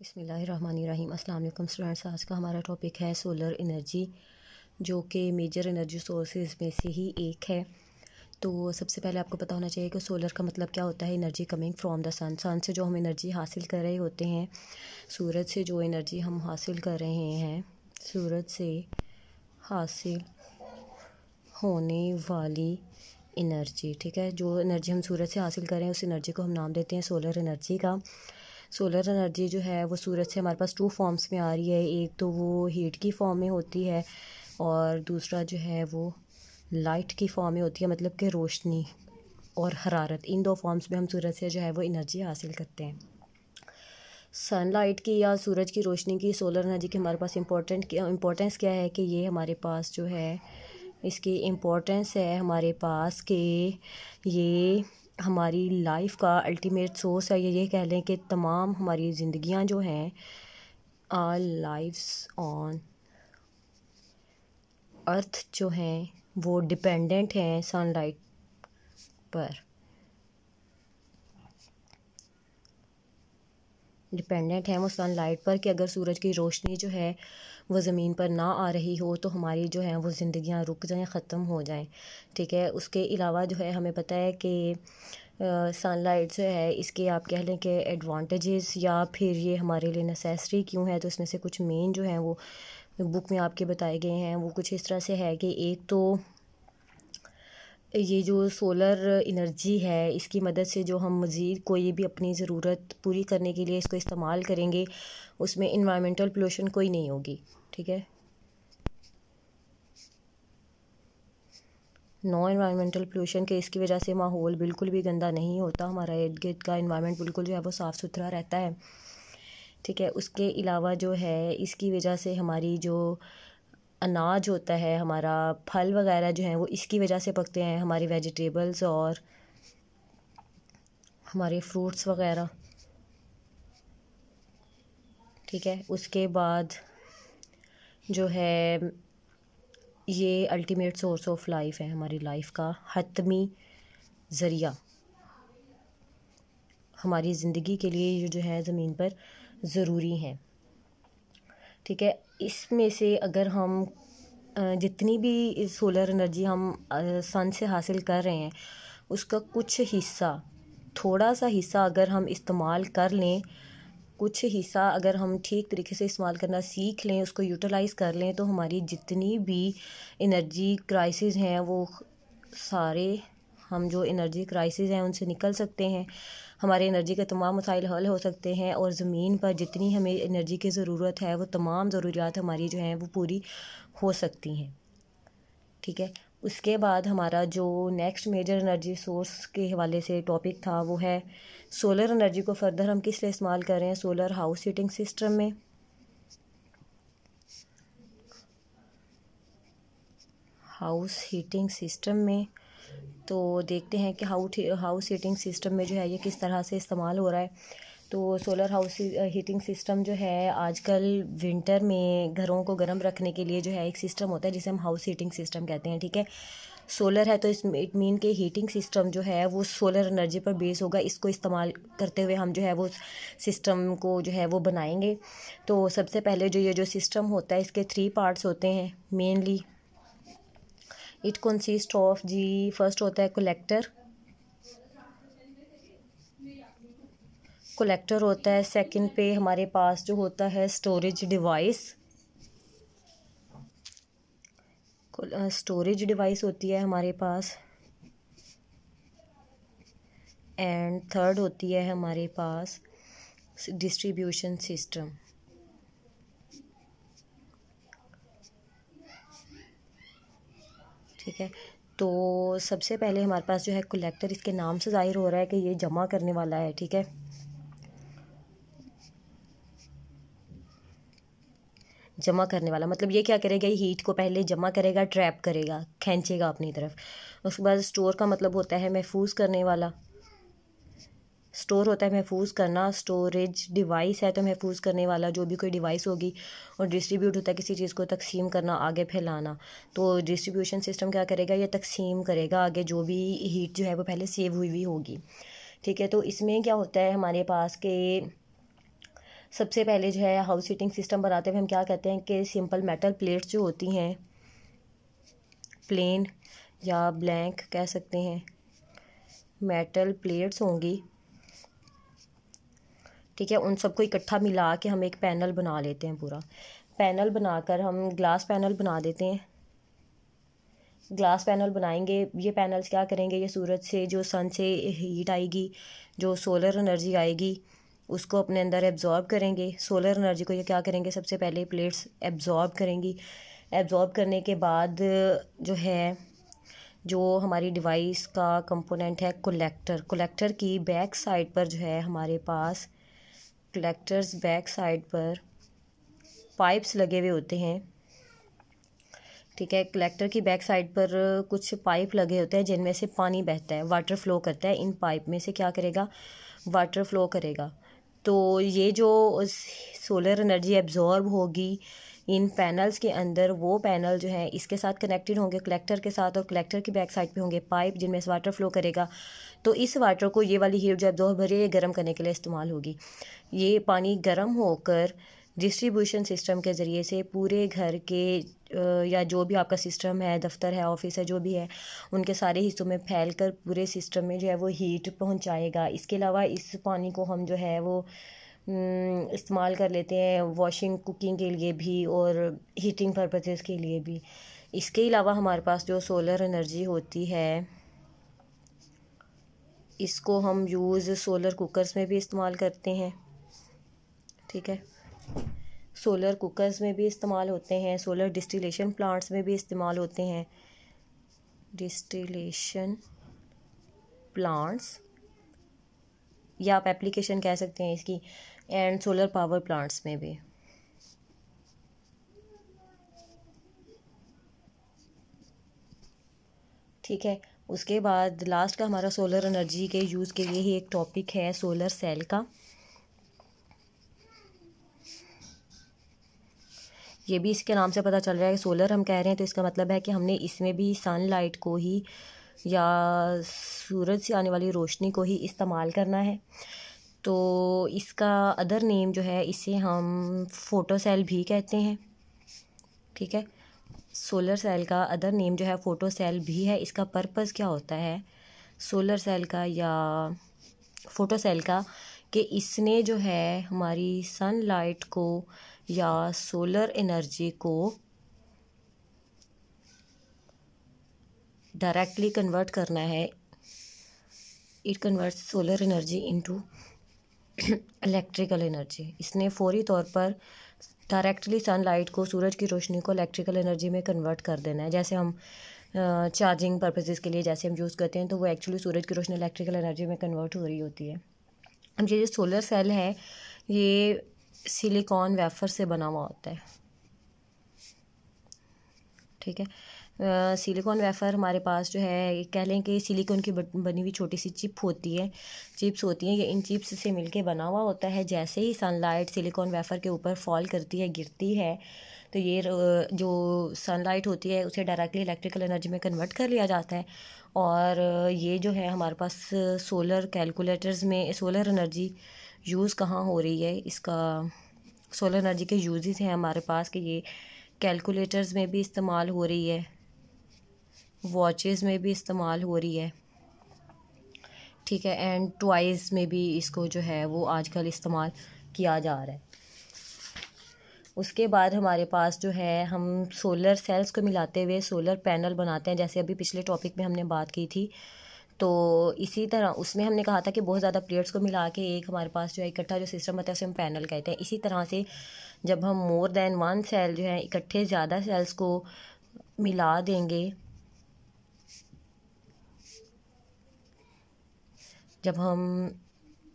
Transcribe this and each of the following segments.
बिस्मिल्लाहिर्रहमानिर्रहीम। अस्सलाम वालेकुम स्टूडेंट्स। आज का हमारा टॉपिक है सोलर एनर्जी, जो कि मेजर एनर्जी सोर्सेज में से ही एक है। तो सबसे पहले आपको पता होना चाहिए कि सोलर का मतलब क्या होता है। एनर्जी कमिंग फ्रॉम द सन। सन से जो हम एनर्जी हासिल कर रहे होते हैं, सूरज से जो एनर्जी हम हासिल कर रहे हैं, सूरज से हासिल होने वाली एनर्जी, ठीक है। जो एनर्जी हम सूरज से हासिल कर रहे हैं उस एनर्जी को हम नाम देते हैं सोलर एनर्जी का। सोलर एनर्जी जो है वो सूरज से हमारे पास टू फॉर्म्स में आ रही है। एक तो वो हीट की फॉर्म में होती है और दूसरा जो है वो लाइट की फॉर्म में होती है, मतलब कि रोशनी और हरारत। इन दो फॉर्म्स में हम सूरज से जो है वो एनर्जी हासिल करते हैं। सनलाइट की या सूरज की रोशनी की, सोलर एनर्जी की हमारे पास इम्पोर्टेंस क्या है कि ये हमारे पास जो है इसकी इम्पोर्टेंस है हमारे पास कि ये हमारी लाइफ का अल्टीमेट सोर्स है। ये कह लें कि तमाम हमारी ज़िंदगियां जो हैं, आल लाइफ्स ऑन अर्थ जो हैं वो डिपेंडेंट हैं सनलाइट पर। डिपेंडेंट है वो सनलाइट पर कि अगर सूरज की रोशनी जो है वो ज़मीन पर ना आ रही हो तो हमारी जो है वो ज़िंदगियां रुक जाएं, ख़त्म हो जाएं, ठीक है। उसके अलावा जो है हमें पता है कि सनलाइट जो है इसके आप कह लें कि एडवांटेजेस या फिर ये हमारे लिए नेसेसरी क्यों है, तो इसमें से कुछ मेन जो हैं वो बुक में आपके बताए गए हैं। वो कुछ इस तरह से है कि एक तो ये जो सोलर एनर्जी है इसकी मदद से जो हम मज़ीद कोई भी अपनी ज़रूरत पूरी करने के लिए इसको इस्तेमाल करेंगे, उसमें इन्वायरमेंटल पोल्यूशन कोई नहीं होगी, ठीक है। नो इन्वायरमेंटल पोल्यूशन के इसकी वजह से माहौल बिल्कुल भी गंदा नहीं होता, हमारा इर्द गिर्द का इन्वायरमेंट बिल्कुल जो है वो साफ़ सुथरा रहता है, ठीक है। उसके अलावा जो है इसकी वजह से हमारी जो अनाज होता है, हमारा फल वगैरह जो है वो इसकी वजह से पकते हैं, हमारी वेजिटेबल्स और हमारे फ्रूट्स वगैरह, ठीक है। उसके बाद जो है ये अल्टीमेट सोर्स ऑफ लाइफ है, हमारी लाइफ का हतमी ज़रिया हमारी ज़िंदगी के लिए जो है ज़मीन पर ज़रूरी है, ठीक है। इसमें से अगर हम जितनी भी सोलर एनर्जी हम सन से हासिल कर रहे हैं उसका कुछ हिस्सा, थोड़ा सा हिस्सा अगर हम इस्तेमाल कर लें, कुछ हिस्सा अगर हम ठीक तरीके से इस्तेमाल करना सीख लें, उसको यूटिलाइज़ कर लें, तो हमारी जितनी भी एनर्जी क्राइसिस हैं वो सारे, हम जो एनर्जी क्राइसिस हैं उनसे निकल सकते हैं, हमारे एनर्जी के तमाम मसाइल हल हो सकते हैं और ज़मीन पर जितनी हमें एनर्जी की ज़रूरत है वो तमाम ज़रूरियात हमारी जो हैं वो पूरी हो सकती हैं, ठीक है। उसके बाद हमारा जो नेक्स्ट मेजर एनर्जी सोर्स के हवाले से टॉपिक था वो है सोलर एनर्जी को फर्दर हम किस लिए इस्तेमाल कर रहे हैं। सोलर हाउस हीटिंग सिस्टम में, हाउस हीटिंग सिस्टम में तो देखते हैं कि हाउस हीटिंग सिस्टम में जो है ये किस तरह से इस्तेमाल हो रहा है। तो सोलर हाउस हीटिंग सिस्टम जो है आजकल विंटर में घरों को गर्म रखने के लिए जो है एक सिस्टम होता है जिसे हम हाउस हीटिंग सिस्टम कहते हैं, ठीक है। सोलर है तो इट मीन के हीटिंग सिस्टम जो है वो सोलर एनर्जी पर बेस होगा। इसको इस्तेमाल करते हुए हम जो है वो सिस्टम को जो है वो बनाएंगे। तो सबसे पहले जो ये जो सिस्टम होता है इसके 3 पार्ट्स होते हैं मेनली। इट कंसिस्ट ऑफ जी, फर्स्ट होता है कलेक्टर, कलेक्टर होता है। सेकंड पे हमारे पास जो होता है स्टोरेज डिवाइस, स्टोरेज डिवाइस होती है हमारे पास। एंड थर्ड होती है हमारे पास डिस्ट्रीब्यूशन सिस्टम, ठीक है। तो सबसे पहले हमारे पास जो है कलेक्टर, इसके नाम से जाहिर हो रहा है कि ये जमा करने वाला है, ठीक है। जमा करने वाला मतलब ये क्या करेगा, ये हीट को पहले जमा करेगा, ट्रैप करेगा, खींचेगा अपनी तरफ। उसके बाद स्टोर का मतलब होता है महफूज करने वाला। स्टोर होता है महफूज करना, स्टोरेज डिवाइस है तो महफूज करने वाला जो भी कोई डिवाइस होगी। और डिस्ट्रीब्यूट होता है किसी चीज़ को तकसीम करना, आगे फैलाना। तो डिस्ट्रीब्यूशन सिस्टम क्या करेगा, ये तकसीम करेगा आगे जो भी हीट जो है वो पहले सेव हुई होगी, ठीक है। तो इसमें क्या होता है हमारे पास के सबसे पहले जो है हाउस हीटिंग सिस्टम बनाते हुए हम क्या कहते हैं कि सिंपल मेटल प्लेट्स जो होती हैं, प्लेन या ब्लैंक कह सकते हैं, मेटल प्लेट्स होंगी, ठीक है। उन सबको इकट्ठा मिला के हम एक पैनल बना लेते हैं। पूरा पैनल बनाकर हम ग्लास पैनल बना देते हैं। ग्लास पैनल बनाएंगे, ये पैनल्स क्या करेंगे, ये सूरज से जो सन से हीट आएगी, जो सोलर एनर्जी आएगी उसको अपने अंदर एब्जॉर्ब करेंगे। सोलर एनर्जी को ये क्या करेंगे, सबसे पहले प्लेट्स एब्जॉर्ब करेंगी। एब्जॉर्ब करने के बाद जो है, जो हमारी डिवाइस का कंपोनेंट है कलेक्टर, कलेक्टर की बैक साइड पर जो है हमारे पास कलेक्टर्स बैक साइड पर पाइप्स लगे हुए होते हैं, ठीक है। कलेक्टर की बैक साइड पर कुछ पाइप लगे होते हैं जिनमें से पानी बहता है, वाटर फ्लो करता है। इन पाइप में से क्या करेगा, वाटर फ्लो करेगा। तो ये जो सोलर एनर्जी एब्जॉर्ब होगी इन पैनल्स के अंदर, वो पैनल जो है इसके साथ कनेक्टेड होंगे कलेक्टर के साथ, और कलेक्टर की बैक साइड पे होंगे पाइप जिनमें से वाटर फ्लो करेगा। तो इस वाटर को, ये वाली हीट जो एब्जॉर्ब हो रही है, ये गर्म करने के लिए इस्तेमाल होगी। ये पानी गर्म होकर डिस्ट्रीब्यूशन सिस्टम के ज़रिए से पूरे घर के या जो भी आपका सिस्टम है, दफ्तर है, ऑफिस है, जो भी है, उनके सारे हिस्सों में फैलकर पूरे सिस्टम में जो है वो हीट पहुंचाएगा। इसके अलावा इस पानी को हम जो है वो इस्तेमाल कर लेते हैं वॉशिंग, कुकिंग के लिए भी और हीटिंग पर्पसेस के लिए भी। इसके अलावा हमारे पास जो सोलर एनर्जी होती है, इसको हम यूज़ सोलर कुकर्स में भी इस्तेमाल करते हैं, ठीक है। सोलर कुकर्स में भी इस्तेमाल होते हैं, सोलर डिस्टिलेशन प्लांट्स में भी इस्तेमाल होते हैं, डिस्टिलेशन प्लांट्स, या आप एप्लीकेशन कह सकते हैं इसकी, एंड सोलर पावर प्लांट्स में भी, ठीक है। उसके बाद लास्ट का हमारा सोलर एनर्जी के यूज़ के लिए ही एक टॉपिक है सोलर सेल का। ये भी इसके नाम से पता चल रहा है कि सोलर हम कह रहे हैं, तो इसका मतलब है कि हमने इसमें भी सनलाइट को ही या सूरज से आने वाली रोशनी को ही इस्तेमाल करना है। तो इसका अदर नेम जो है, इसे हम फोटो सेल भी कहते हैं, ठीक है। सोलर सेल का अदर नेम जो है फोटो सेल भी है। इसका पर्पस क्या होता है सोलर सेल का या फोटो सेल का, कि इसने जो है हमारी सनलाइट को या सोलर एनर्जी को डायरेक्टली कन्वर्ट करना है। It converts solar energy into electrical energy. इसने फौरी तौर पर डायरेक्टली सनलाइट को, सूरज की रोशनी को इलेक्ट्रिकल एनर्जी में कन्वर्ट कर देना है। जैसे हम चार्जिंग पर्पसेस के लिए जैसे हम यूज़ करते हैं, तो वो एक्चुअली सूरज की रोशनी इलेक्ट्रिकल एनर्जी में कन्वर्ट हो रही होती है। अब ये जो सोलर सेल है, ये सिलिकॉन वेफर से बना हुआ होता है, ठीक है। सिलिकॉन वेफर हमारे पास जो है, कह लें कि सिलिकॉन की बनी हुई छोटी सी चिप्स होती हैं, ये इन चिप्स से मिलके बना हुआ होता है। जैसे ही सनलाइट सिलिकॉन वेफर के ऊपर फॉल करती है, गिरती है, तो ये जो सनलाइट होती है उसे डायरेक्टली इलेक्ट्रिकल एनर्जी में कन्वर्ट कर लिया जाता है। और ये जो है हमारे पास सोलर कैलकुलेटर्स में सोलर एनर्जी यूज़ कहाँ हो रही है, इसका सोलर एनर्जी के यूजेस हैं हमारे पास, कि ये कैलकुलेटर्स में भी इस्तेमाल हो रही है, वॉचेस में भी इस्तेमाल हो रही है, ठीक है। एंड टॉयज़ में भी इसको जो है वो आजकल इस्तेमाल किया जा रहा है। उसके बाद हमारे पास जो है, हम सोलर सेल्स को मिलाते हुए सोलर पैनल बनाते हैं, जैसे अभी पिछले टॉपिक में हमने बात की थी। तो इसी तरह उसमें हमने कहा था कि बहुत ज़्यादा प्लेट्स को मिला के एक हमारे पास जो है इकट्ठा जो सिस्टम होता है उसे हम पैनल कहते हैं। इसी तरह से जब हम मोर देन वन सेल जो है इकट्ठे ज़्यादा सेल्स को मिला देंगे, जब हम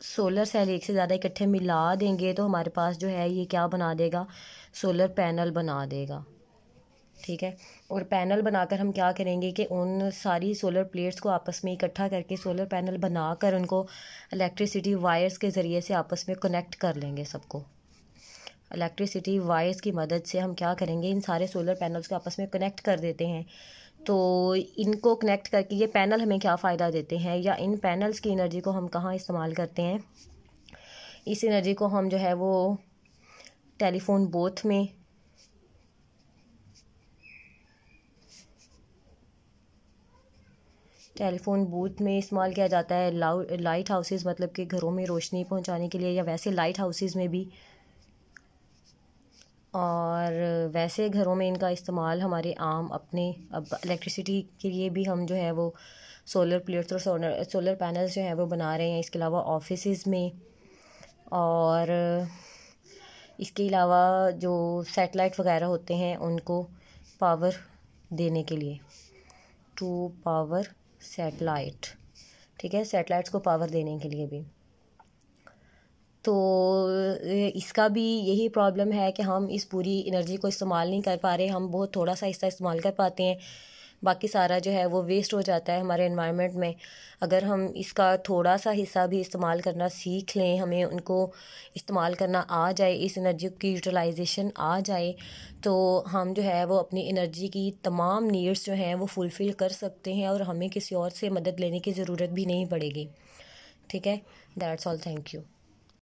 सोलर सेल एक से ज़्यादा इकट्ठे मिला देंगे, तो हमारे पास जो है ये क्या बना देगा, सोलर पैनल बना देगा, ठीक है। और पैनल बनाकर हम क्या करेंगे कि उन सारी सोलर प्लेट्स को आपस में इकट्ठा करके सोलर पैनल बनाकर उनको इलेक्ट्रिसिटी वायर्स के ज़रिए से आपस में कनेक्ट कर लेंगे। सबको इलेक्ट्रिसिटी वायर्स की मदद से हम क्या करेंगे, इन सारे सोलर पैनल्स को आपस में कनेक्ट कर देते हैं। तो इनको कनेक्ट करके ये पैनल हमें क्या फ़ायदा देते हैं, या इन पैनल्स की एनर्जी को हम कहाँ इस्तेमाल करते हैं, इस एनर्जी को हम जो है वो टेलीफोन बूथ में, इस्तेमाल किया जाता है। लाइट हाउसेस मतलब कि घरों में रोशनी पहुंचाने के लिए, या वैसे लाइट हाउसेस में भी, और वैसे घरों में इनका इस्तेमाल हमारे आम अपने अब इलेक्ट्रिसिटी के लिए भी हम जो है वो सोलर प्लेट्स और सोलर पैनल्स जो है वो बना रहे हैं। इसके अलावा ऑफिसेज़ में, और इसके अलावा जो सैटेलाइट वगैरह होते हैं उनको पावर देने के लिए, टू पावर सैटेलाइट, ठीक है, सैटेलाइट्स को पावर देने के लिए भी। तो इसका भी यही प्रॉब्लम है कि हम इस पूरी एनर्जी को इस्तेमाल नहीं कर पा रहे, हम बहुत थोड़ा सा हिस्सा इस्तेमाल कर पाते हैं, बाकी सारा जो है वो वेस्ट हो जाता है हमारे एनवायरनमेंट में। अगर हम इसका थोड़ा सा हिस्सा भी इस्तेमाल करना सीख लें, हमें उनको इस्तेमाल करना आ जाए, इस एनर्जी की यूटिलाइजेशन आ जाए, तो हम जो है वो अपनी एनर्जी की तमाम नीड्स जो हैं वो फुलफ़िल कर सकते हैं और हमें किसी और से मदद लेने की ज़रूरत भी नहीं पड़ेगी। ठीक है, दैट्स ऑल, थैंक यू।